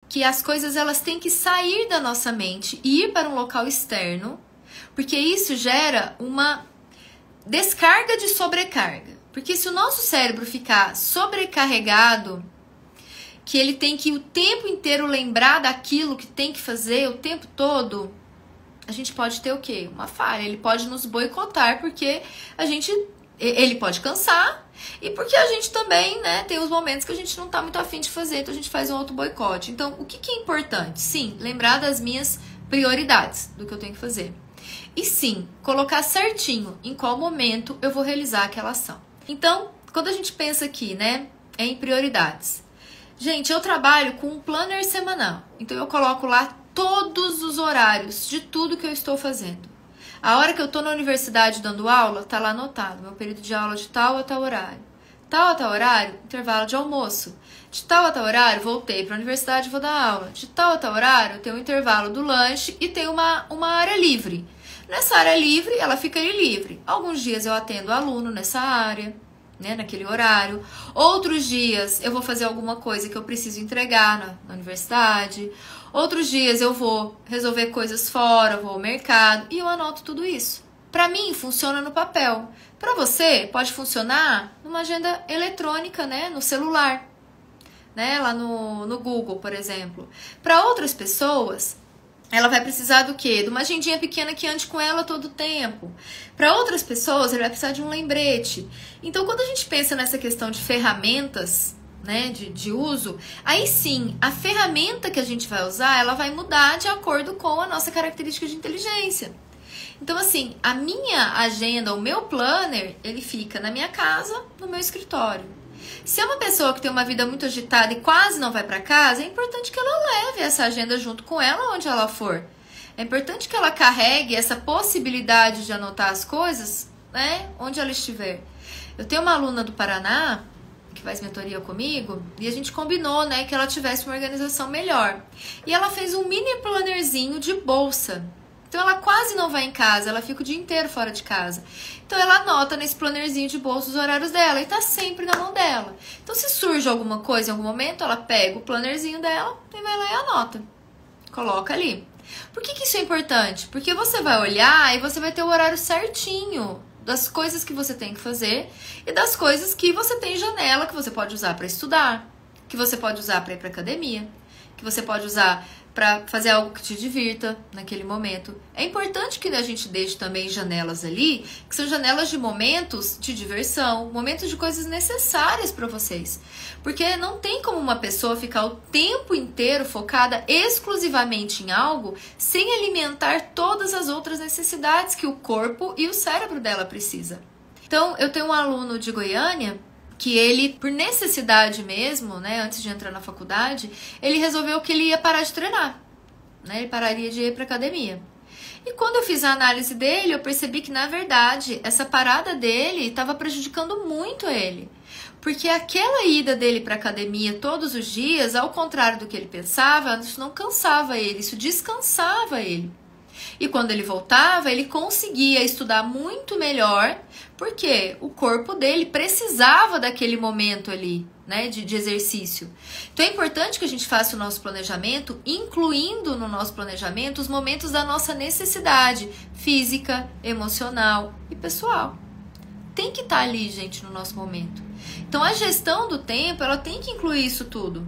que as coisas elas têm que sair da nossa mente e ir para um local externo, porque isso gera uma descarga de sobrecarga. Porque se o nosso cérebro ficar sobrecarregado, que ele tem que o tempo inteiro lembrar daquilo que tem que fazer o tempo todo, a gente pode ter o quê? Uma falha. Ele pode nos boicotar porque ele pode cansar e porque a gente também, né, tem os momentos que a gente não tá muito afim de fazer, então a gente faz um auto-boicote. Então, o que é importante? Sim, lembrar das minhas prioridades, do que eu tenho que fazer. E sim, colocar certinho em qual momento eu vou realizar aquela ação. Então, quando a gente pensa aqui, né, em prioridades. Gente, eu trabalho com um planner semanal. Então, eu coloco lá todos os horários de tudo que eu estou fazendo. A hora que eu tô na universidade dando aula, tá lá anotado. Meu período de aula de tal a tal horário. Tal a tal horário, intervalo de almoço. De tal a tal horário, voltei pra universidade e vou dar aula. De tal a tal horário, eu tenho um intervalo do lanche e tenho uma área livre. Nessa área livre, ela fica ali livre. Alguns dias eu atendo aluno nessa área, né, naquele horário. Outros dias eu vou fazer alguma coisa que eu preciso entregar na universidade. Outros dias eu vou resolver coisas fora, vou ao mercado e eu anoto tudo isso. Para mim, funciona no papel. Para você, pode funcionar numa agenda eletrônica, né, no celular, né, lá no Google, por exemplo. Para outras pessoas, ela vai precisar do quê? De uma agendinha pequena que ande com ela todo o tempo. Para outras pessoas, ela vai precisar de um lembrete. Então, quando a gente pensa nessa questão de ferramentas, né, de uso, aí sim, a ferramenta que a gente vai usar, ela vai mudar de acordo com a nossa característica de inteligência. Então, assim, a minha agenda, o meu planner, ele fica na minha casa, no meu escritório. Se é uma pessoa que tem uma vida muito agitada e quase não vai para casa, é importante que ela leve essa agenda junto com ela onde ela for. É importante que ela carregue essa possibilidade de anotar as coisas, né, onde ela estiver. Eu tenho uma aluna do Paraná que faz mentoria comigo e a gente combinou, né, que ela tivesse uma organização melhor. E ela fez um mini plannerzinho de bolsa. Então ela quase não vai em casa, ela fica o dia inteiro fora de casa. Então ela anota nesse plannerzinho de bolsa os horários dela e tá sempre na mão dela. Então se surge alguma coisa em algum momento, ela pega o plannerzinho dela e vai lá e anota. Coloca ali. Por que isso é importante? Porque você vai olhar e você vai ter o horário certinho das coisas que você tem que fazer e das coisas que você tem janela, que você pode usar para estudar, que você pode usar para ir para academia, que você pode usar para fazer algo que te divirta naquele momento. É importante que a gente deixe também janelas ali, que são janelas de momentos de diversão, momentos de coisas necessárias para vocês. Porque não tem como uma pessoa ficar o tempo inteiro focada exclusivamente em algo sem alimentar todas as outras necessidades que o corpo e o cérebro dela precisa. Então, eu tenho um aluno de Goiânia que ele, por necessidade mesmo, né, antes de entrar na faculdade, ele resolveu que ele ia parar de treinar, né, ele pararia de ir para academia. E quando eu fiz a análise dele, eu percebi que, na verdade, essa parada dele estava prejudicando muito ele. Porque aquela ida dele para academia todos os dias, ao contrário do que ele pensava, isso não cansava ele, isso descansava ele. E quando ele voltava, ele conseguia estudar muito melhor, porque o corpo dele precisava daquele momento ali, né, de exercício. Então é importante que a gente faça o nosso planejamento, incluindo no nosso planejamento os momentos da nossa necessidade física, emocional e pessoal. Tem que estar ali, gente, no nosso momento. Então a gestão do tempo, ela tem que incluir isso tudo.